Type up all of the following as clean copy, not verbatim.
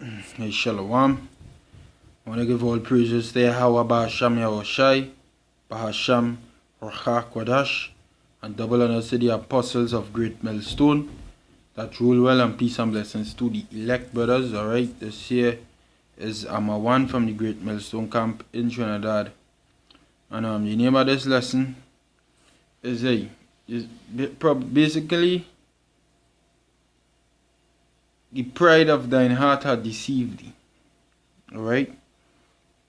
Hey, Shalom. I want to give all praises to Yahweh Bahasham Yahushai, Bahasham Rachah Kwadash, and double honors to the apostles of Great Millstone that rule well, and peace and blessings to the elect brothers. Alright, this here is Amawan from the Great Millstone camp in Trinidad. And the name of this lesson is basically the pride of thine heart hath deceived thee. Alright?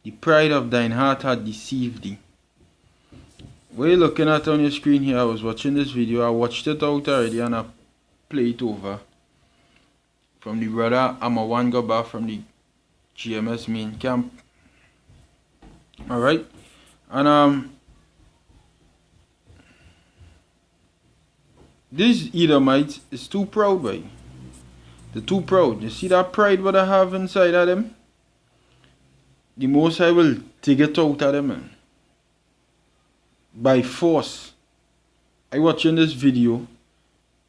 The pride of thine heart hath deceived thee. What you're looking at on your screen here, I was watching this video. I watched it out already and I played it over from the brother Amawan Gaba from the GMS main camp. Alright? And these Edomites is too proud, boy. They're too proud. You see that pride what I have inside of them? The Most High will take it out of them, man. By force. I watching this video.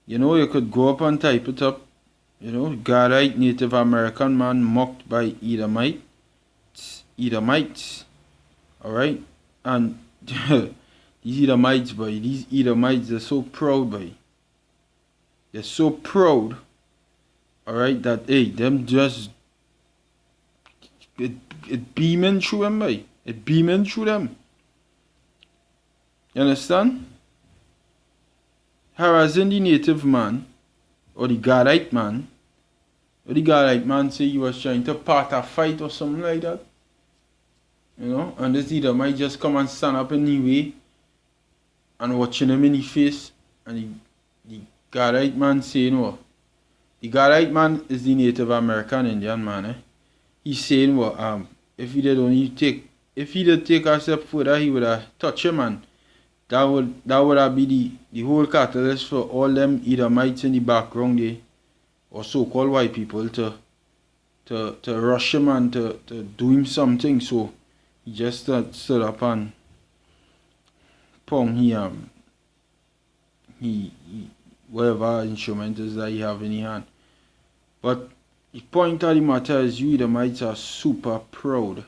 You know, you could go up and type it up. You know, Gadite Native American man mocked by Edomites. Alright? And these Edomites, boy. These Edomites, they're so proud, boy. They're so proud. Alright, that, hey, them just, it beaming through them, boy. It beaming through them. You understand? Harassing the native man, or the Gadite man, say he was trying to part a fight or something like that. You know, and this leader might just come and stand up in the way and watching him in the face, and the Gadite man saying what? The Gadite man is the Native American Indian man, eh? He's saying what if he did take a step further, he would have touched him, and that would have be the whole catalyst for all them Edomites in the background there, or so-called white people to rush him and to do him something. So he just stood up and pong he whatever instrument is that he have in his hand. But the point of the matter is, you Edomites are super proud,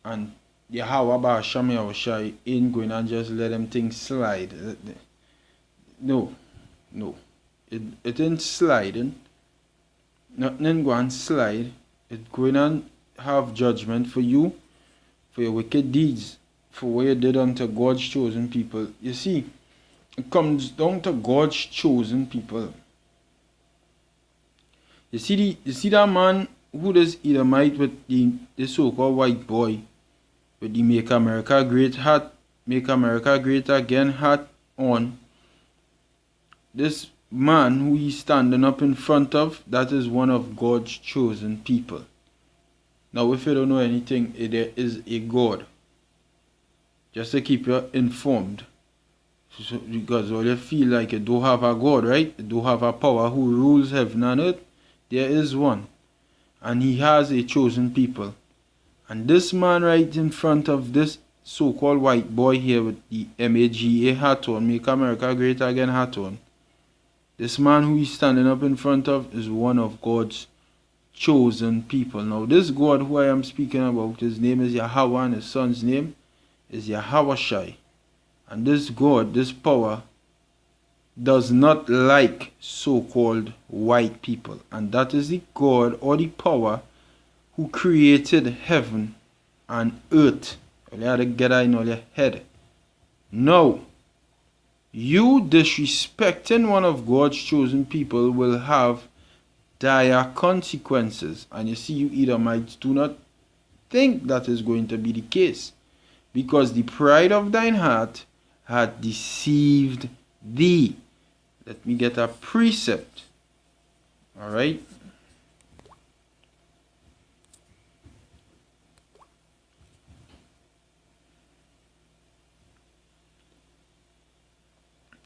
and Yahweh Bahasham Yahushai ain't going to just let them things slide. No. It ain't sliding. Nothing ain't going to slide. It's going to have judgment for you, for your wicked deeds, for what you did unto God's chosen people. You see, it comes down to God's chosen people. You see that man who does Edomite with the so-called white boy with the Make America Great hat, Make America Great Again hat on. This man who he's standing up in front of, that is one of God's chosen people. Now, if you don't know anything, there is a God. Just to keep you informed. Because all you feel like you don't have a God, right? You don't have a power who rules heaven and earth. There is one. And he has a chosen people. And this man right in front of this so-called white boy here with the MAGA hat on, Make America Great Again hat on, this man who he's standing up in front of is one of God's chosen people. Now this God who I am speaking about, his name is Yahweh, and his son's name is Yahushai. And this God, this power, does not like so-called white people. And that is the God or the power who created heaven and earth. You have to get that in all your head. No. You disrespecting one of God's chosen people will have dire consequences. And you see, you Edomites do not think that is going to be the case, because the pride of thine heart hath deceived thee. Let me get a precept. Alright.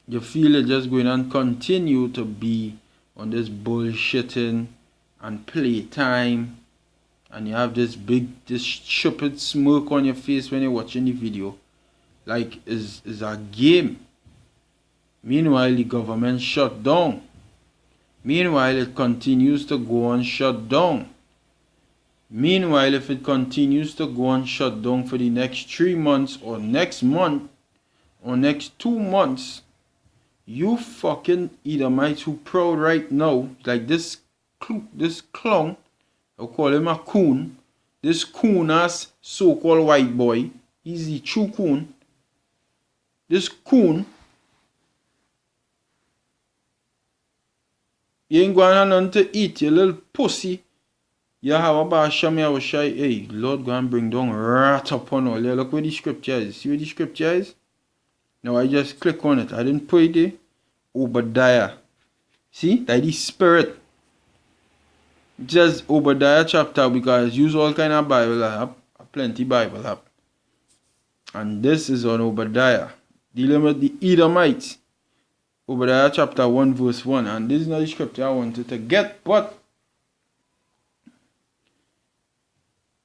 You feel you're just going to continue to be on this bullshitting and playtime, and you have this stupid smirk on your face when you're watching the video, like is a game. Meanwhile, the government shut down. Meanwhile, it continues to go on shut down. Meanwhile, if it continues to go on shut down for the next 3 months or next month or next 2 months, you fucking Edomites who proud right now, like this clown, I'll call him a coon, this coon ass so-called white boy, he's the true coon. This coon, you ain't going to have nothing to eat, you little pussy. You have a basham, you have a shy. Hey, Lord, go and bring down rat upon all. Look where the scripture is. See where the scripture is? Now I just click on it. I didn't put it there. Obadiah. See? That is spirit. Just Obadiah chapter, because use all kind of Bible app. Plenty Bible app. And this is on Obadiah. Dealing with the Edomites. Obadiah chapter 1 verse 1. And this is not the scripture I wanted to get, but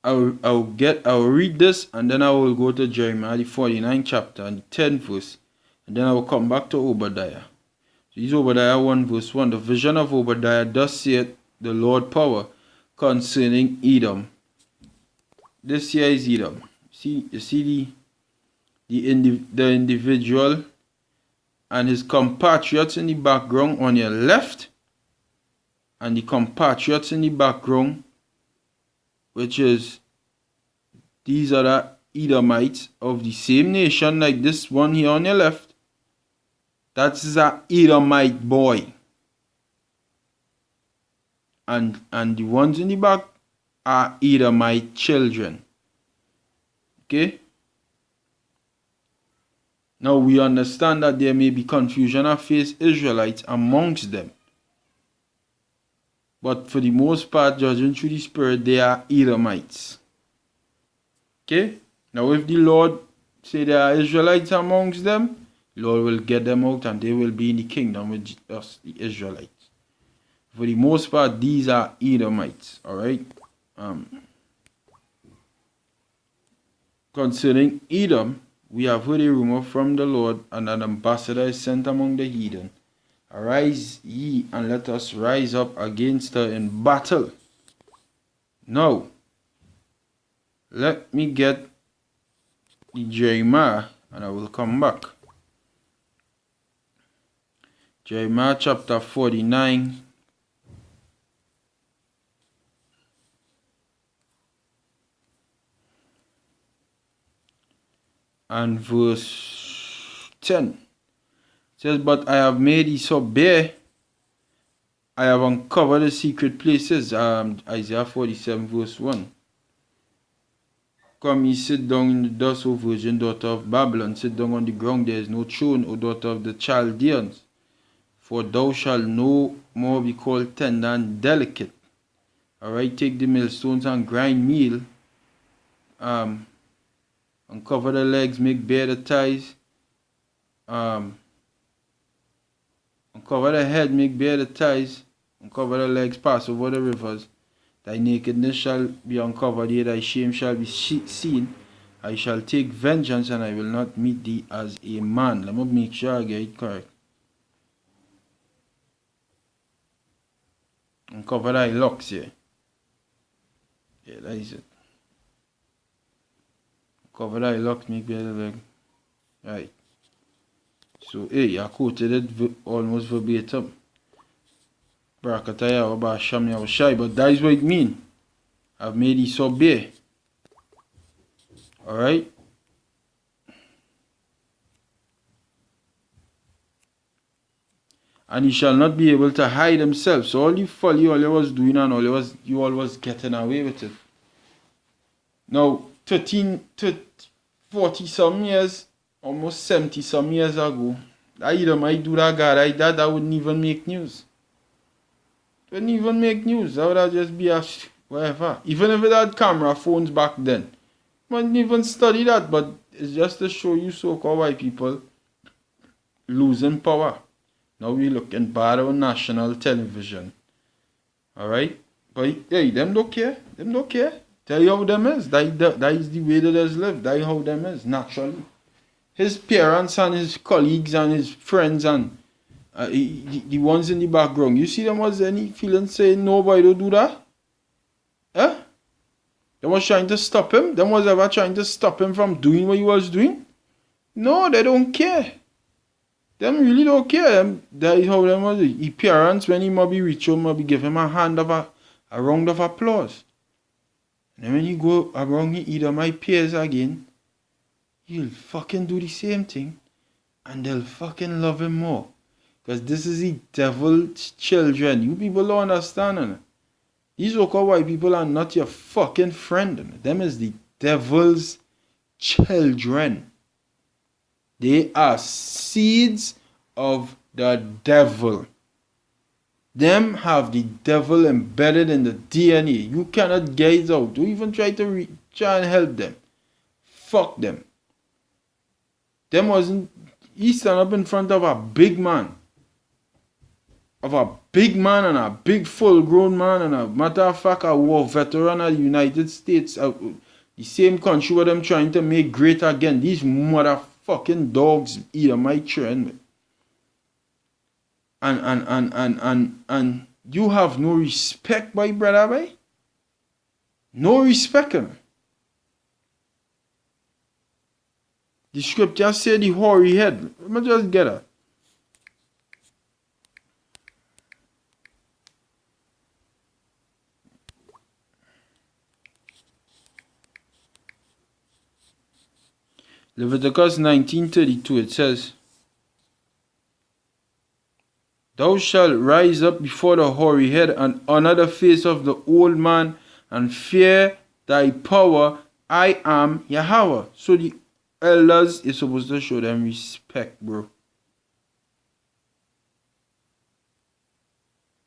I'll read this, and then I will go to Jeremiah the 49th chapter and the 10th verse, and then I will come back to Obadiah. So this is Obadiah 1 verse 1. The vision of Obadiah, thus saith the Lord power concerning Edom. This here is Edom. You see the individual and his compatriots in the background on your left, and the compatriots in the background, which is these are the Edomites of the same nation like this one here on your left. That's a Edomite boy. And the ones in the back are Edomite children. Okay? Now we understand that there may be confusion of face Israelites amongst them. But for the most part, judging through the Spirit, they are Edomites. Okay? Now if the Lord say there are Israelites amongst them, the Lord will get them out and they will be in the kingdom with us, the Israelites. For the most part, these are Edomites. Alright? Concerning Edom, we have heard a rumor from the Lord, and an ambassador is sent among the heathen. Arise ye, and let us rise up against her in battle. Now, let me get the Jeremiah, and I will come back. Jeremiah chapter 49. And verse 10. It says, but I have made thee so bare, I have uncovered the secret places. Isaiah 47 verse 1. Come ye sit down in the dust, O virgin daughter of Babylon. Sit down on the ground, there is no throne, O daughter of the Chaldeans. For thou shalt no more be called tender and delicate. Alright, take the millstones and grind meal. Uncover the legs, make bare the thighs. Uncover the head, make bare the thighs. Uncover the legs, pass over the rivers. Thy nakedness shall be uncovered, yea, thy shame shall be seen. I shall take vengeance, and I will not meet thee as a man. Let me make sure I get it correct. Uncover thy locks here. Yeah, that is it. Cover thy locks, make bare the leg. Right. So, hey, I quoted it almost verbatim. Barakataya wa Basham ya Shai, but that is what it means. I've made thee so bare. Alright? And he shall not be able to hide himself. So all you folly, all you was doing and you all was getting away with it. Now, 40 some years, almost 70 some years ago, that either might do that guy like that, that wouldn't even make news. It wouldn't even make news. That would just be a whatever. Even if it had camera phones back then. Wouldn't even study that, but it's just to show you so-called white people losing power. Now we looking bad on national television. Alright? But hey, them don't care. Them don't care. Tell you how them is. That is the way that they live. That is how them is, naturally. His parents and his colleagues and his friends and the ones in the background. You see them was any feeling saying nobody don't do that? Huh? Them was trying to stop him. Them was ever trying to stop him from doing what he was doing. No, they don't care. Them really don't care. That is how them was. His parents, when he might be reach home, might be give him a round of applause. And then when he go around either my peers again, he'll fucking do the same thing. And they'll fucking love him more. Because this is the devil's children. You people don't understand. These so-called white people are not your fucking friend. Them is the devil's children. They are seeds of the devil. Them have the devil embedded in the DNA. You cannot get it out. Don't even try to try and help them. Fuck them. Them wasn't. He stand up in front of a big man. Of a big man and a big full-grown man and a matter of fact a war veteran of the United States. The same country where them trying to make great again. These motherfucking dogs eat my children. And you have no respect, my brother, boy. No respect. The scripture say the hoary head. Let me just get it. Leviticus 19:32, it says, Thou shalt rise up before the hoary head and honor the face of the old man and fear thy power. I am Yahweh. So the elders is supposed to show them respect, bro.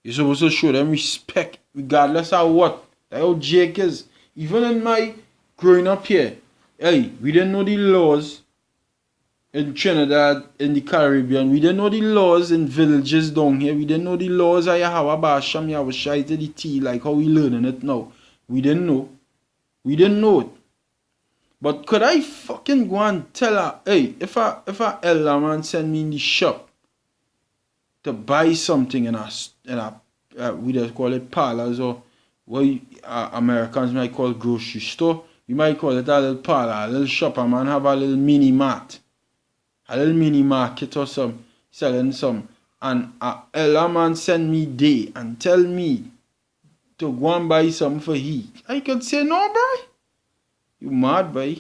You're supposed to show them respect regardless of what. That's how Jake is. Even in my growing up here, hey, we didn't know the laws in Trinidad, in the Caribbean. We didn't know the laws in villages down here. We didn't know the laws of Yahweh Basham, Yahweh Shai to the T, like how we learning it now. We didn't know. We didn't know it. But could I fucking go and tell her, hey, if a elder man send me in the shop to buy something in a we just call it parlors, or what Americans might call grocery store. You might call it a little parlor, a little shop, a man have a little mini mart. A little mini market or some, selling some. And a elder man send me there and tell me to go and buy something for he. I could say, no, boy. You mad, boy.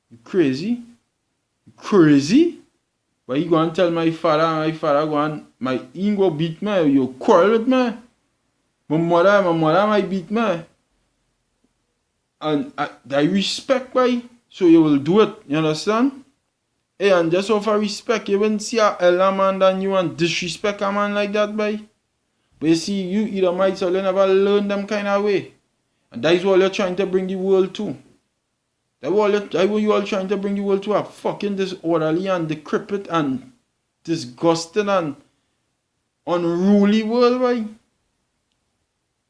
You crazy. You crazy. But you go and tell my father go and, he go beat me, you quarrel with me. My mother might beat me. And I respect, boy. So you will do it, you understand? Hey, and just offer respect. You wouldn't see a elder man than you and disrespect a man like that, boy. But you see, you either might so you never learn them kind of way. And that is what you're trying to bring the world to. That's what you all trying to bring the world to, a fucking disorderly and decrepit and disgusting and unruly world, boy.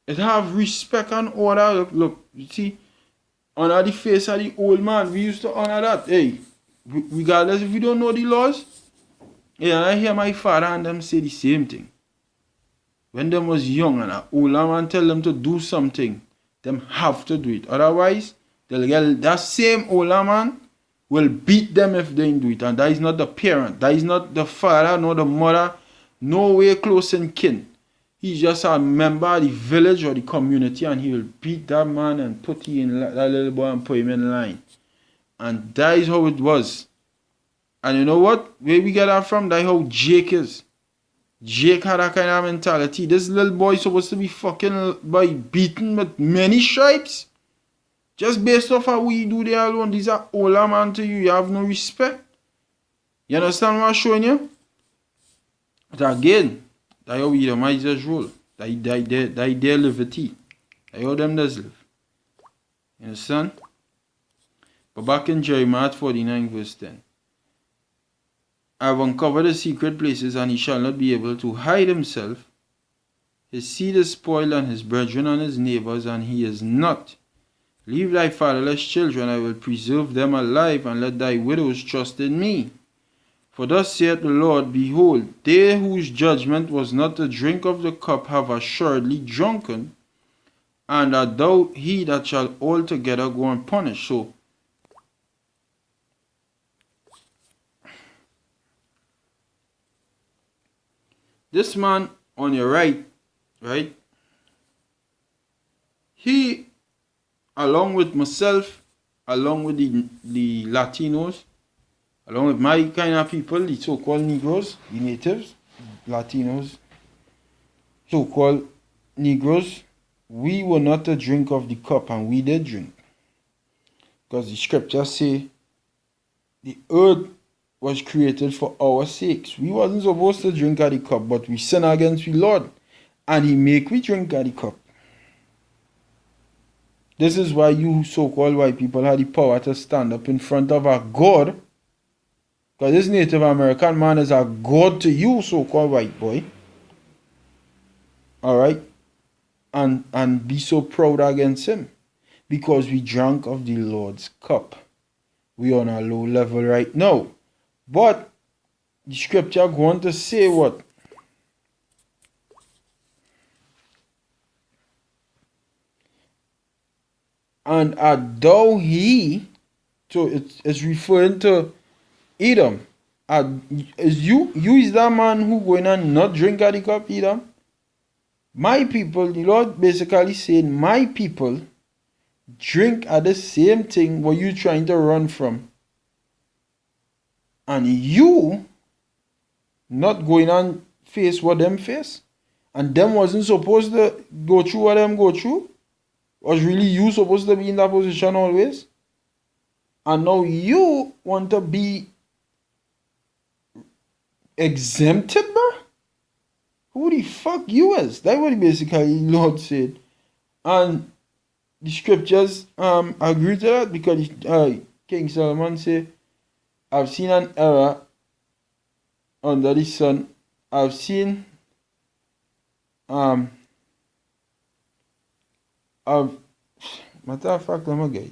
It have respect and order. Look, you see, honor the face of the old man. We used to honor that. Hey, regardless if we don't know the laws. Yeah, and I hear my father and them say the same thing. When them was young and an older man tell them to do something, them have to do it. Otherwise, they'll get that same older man will beat them if they don't do it. And that is not the parent. That is not the father nor the mother. No way close in kin. He's just a member of the village or the community, and he will beat that man and put him in that little boy and put him in line. And that is how it was. And you know what? Where we get that from? That's how Jake is. Jake had that kind of mentality. This little boy is supposed to be fucking beaten with many stripes. Just based off how we do there alone. These are older man to you. You have no respect. You understand what I'm showing you? But again, that's how we the might just roll. That's their liberty. That's how them does live. You understand? But back in Jeremiah 49 verse 10. I have uncovered the secret places, and he shall not be able to hide himself. His seed is spoiled, and his brethren and his neighbors, and he is not. Leave thy fatherless children, I will preserve them alive, and let thy widows trust in me. For thus saith the Lord, behold, they whose judgment was not to drink of the cup have assuredly drunken, and that thou he that shall altogether go unpunished. So this man on your right, he, along with myself, along with the Latinos, along with my kind of people, the so-called Negroes, the natives, Latinos, so-called Negroes, we were not to drink of the cup, and we did drink. Because the scriptures say the earth was created for our sakes. We wasn't supposed to drink of the cup, but we sin against the Lord, and he make we drink of the cup. This is why you so-called white people had the power to stand up in front of a God. Because this Native American man is a God to you, so-called white boy. Alright? And be so proud against him. Because we drank of the Lord's cup. We on a low level right now. But the scripture go on to say what? And though he, so it's referring to Edom. Is you is that man who going and not drink at the cup, Edom? My people, the Lord basically saying, my people drink at the same thing what you trying to run from. And you not going and face what them face. And them wasn't supposed to go through what them go through. Was really you supposed to be in that position always? And now you want to be exempted, bro? Who the fuck you is? That's what basically Lord said. And the scriptures agree to that, because King Solomon said, I've seen an error under the sun. I've seen matter of fact, I'm a guy.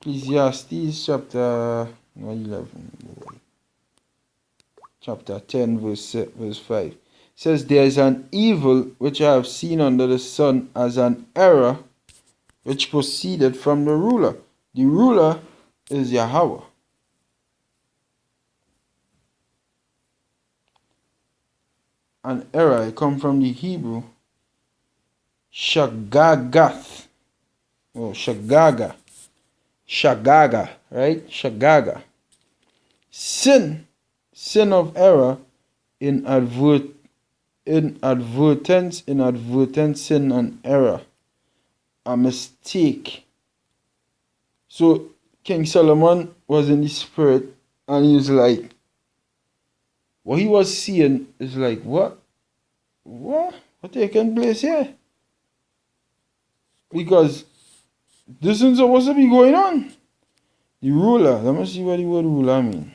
Ecclesiastes chapter 11, chapter 10, verse 5. It says, there is an evil which I have seen under the sun, as an error which proceeded from the ruler. The ruler is Yahweh. An error, it comes from the Hebrew Shagagath. Oh, Shagaga. Shagaga, right? Shagaga. Sin of error, inadvertent sin and error. A mistake. So King Solomon was in the spirit, and he was like, what he was seeing is like, what taking place here? Because this isn't supposed to be going on. The ruler, let me see what the word ruler means.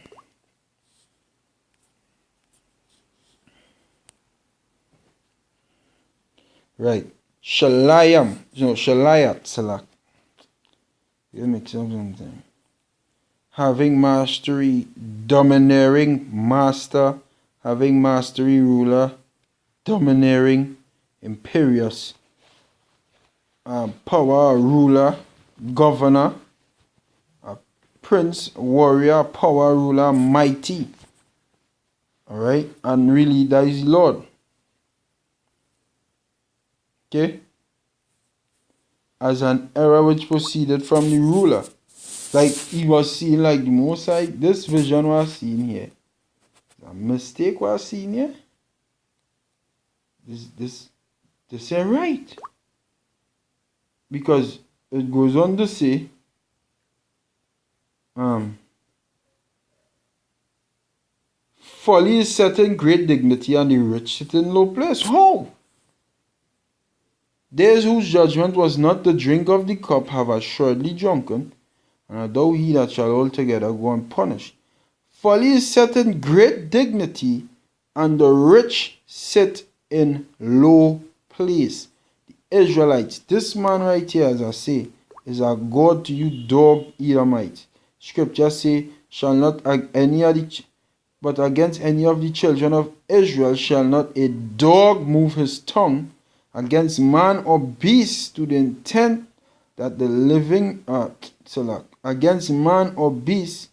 Right. Shalayat, Salak. You mix up something. Having mastery, domineering, master, having mastery, ruler, domineering, imperious, power, ruler, governor, prince, warrior, power, ruler, mighty. Alright, and really that is Lord. Okay? As an error which proceeded from the ruler. Like he was seeing, like the Most High, this vision was seen here. A mistake was seen here. This ain't right. Because it goes on to say, folly is set in great dignity, and the rich sit in low place. How? Those whose judgment was not to drink of the cup have assuredly drunken, and thou he that shall altogether go unpunished. Folly is set in great dignity, and the rich sit in low place. The Israelites, this man right here, as I say, is a God to you, dog Edomite. Scripture say, shall not any of the but against any of the children of Israel shall not a dog move his tongue against man or beast, to the intent that the living against man or beast,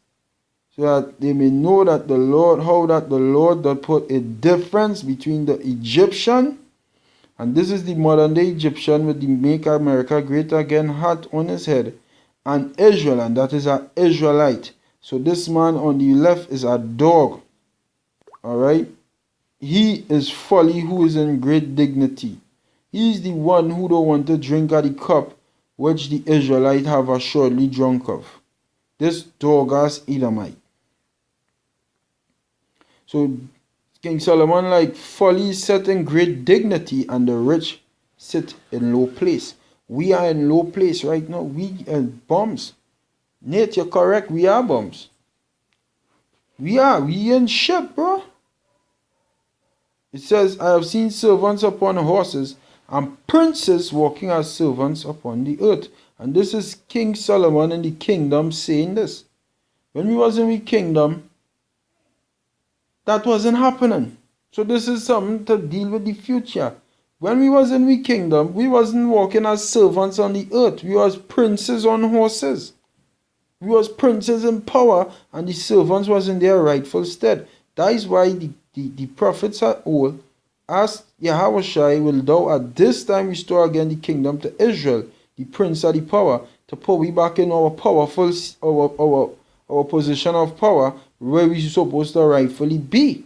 so that they may know that the Lord, how that the Lord doth put a difference between the Egyptian, and this is the modern day Egyptian with the Make America Great Again hat on his head, and Israel, and that is an Israelite. So this man on the left is a dog. Alright? He is folly who is in great dignity. He is the one who don't want to drink of the cup which the Israelite have assuredly drunk of. This dog-ass Edomite. So King Solomon, like, folly set in great dignity, and the rich sit in low place. We are in low place right now. We are bums. Nate, you're correct. We are bums. We in ship, bro. It says, I have seen servants upon horses and princes walking as servants upon the earth. And this is King Solomon in the kingdom saying this. When we was in the kingdom, that wasn't happening. So this is something to deal with the future. When we was in the kingdom, we wasn't walking as servants on the earth. We was princes on horses. We was princes in power, and the servants was in their rightful stead. That is why the prophets are all asked Yahushua, will thou at this time restore again the kingdom to Israel, the prince of the power, to put we back in our powerful, our position of power, where we supposed to rightfully be.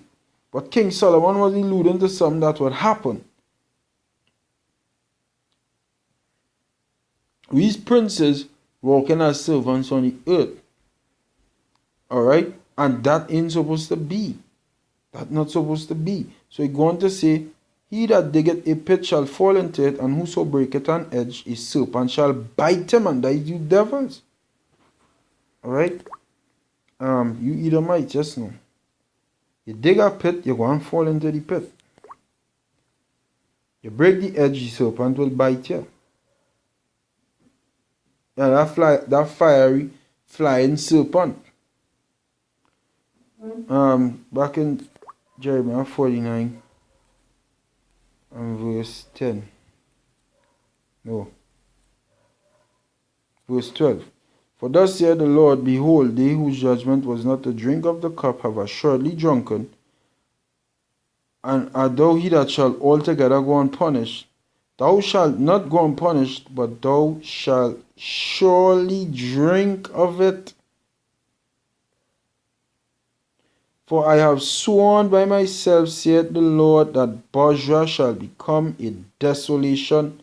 But King Solomon was alluding to something that would happen. These princes walking as servants on the earth. Alright? And that ain't supposed to be. That's not supposed to be. So he's going to say, he that diggeth a pit shall fall into it, and whoso breaketh an edge, a serpent shall bite him, and that is you devils. Alright? You Edomite, just know. You dig a pit, you're going to fall into the pit. You break the edge, the serpent will bite you. Yeah, that fiery flying serpent. Back in Jeremiah 49 and verse 10. No. Verse 12. For thus saith the Lord, behold, they whose judgment was not to drink of the cup have assuredly drunken, and art thou he that shall altogether go unpunished? Thou shalt not go unpunished, but thou shalt surely drink of it. For I have sworn by myself, saith the Lord, that Bozrah shall become a desolation,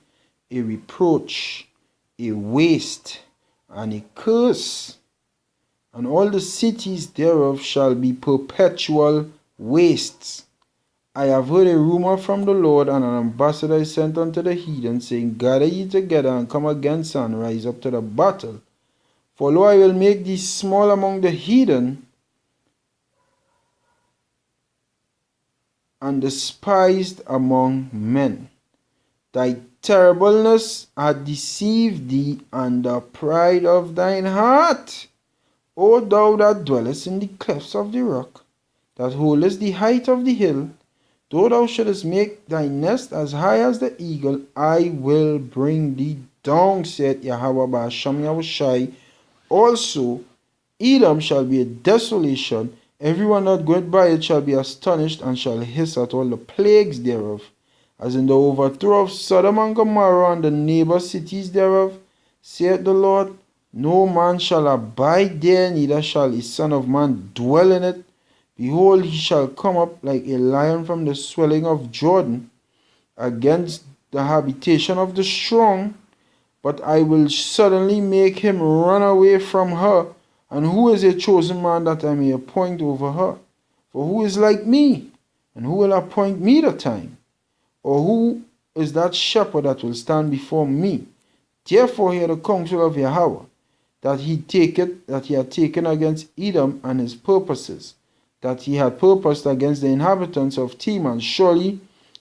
a reproach, a waste, and a curse, and all the cities thereof shall be perpetual wastes. I have heard a rumor from the Lord, and an ambassador is sent unto the heathen, saying, gather ye together, and come against her, and rise up to the battle. For lo, I will make thee small among the heathen, and despised among men. Thy terribleness hath deceived thee, and the pride of thine heart. O thou that dwellest in the clefts of the rock, that holdest the height of the hill, though thou shouldest make thy nest as high as the eagle, I will bring thee down, saith Yahweh Ba'asham Yahushai. Also, Edom shall be a desolation. Everyone that goeth by it shall be astonished, and shall hiss at all the plagues thereof. As in the overthrow of Sodom and Gomorrah and the neighbor cities thereof, saith the Lord, no man shall abide there, neither shall a son of man dwell in it. Behold, he shall come up like a lion from the swelling of Jordan against the habitation of the strong. But I will suddenly make him run away from her. And who is a chosen man that I may appoint over her? For who is like me? And who will appoint me the time? Or who is that shepherd that will stand before me? Therefore hear the counsel of Yahweh, that he had taken against Edom and his purposes, that he had purposed against the inhabitants of Teman. Surely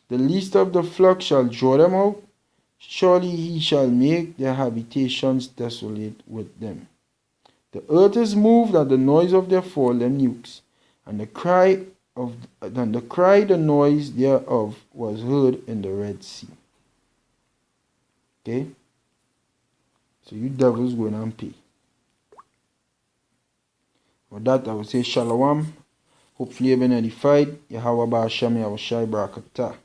the least of the flock shall draw them out. Surely he shall make their habitations desolate with them. The earth is moved at the noise of their fall, them nukes, and the noise thereof was heard in the Red Sea. Okay? So you devils going and pay. With that, I will say Shalom. Hopefully you've been edified. Yahweh Ba'Hashem Yahushai Barakatah.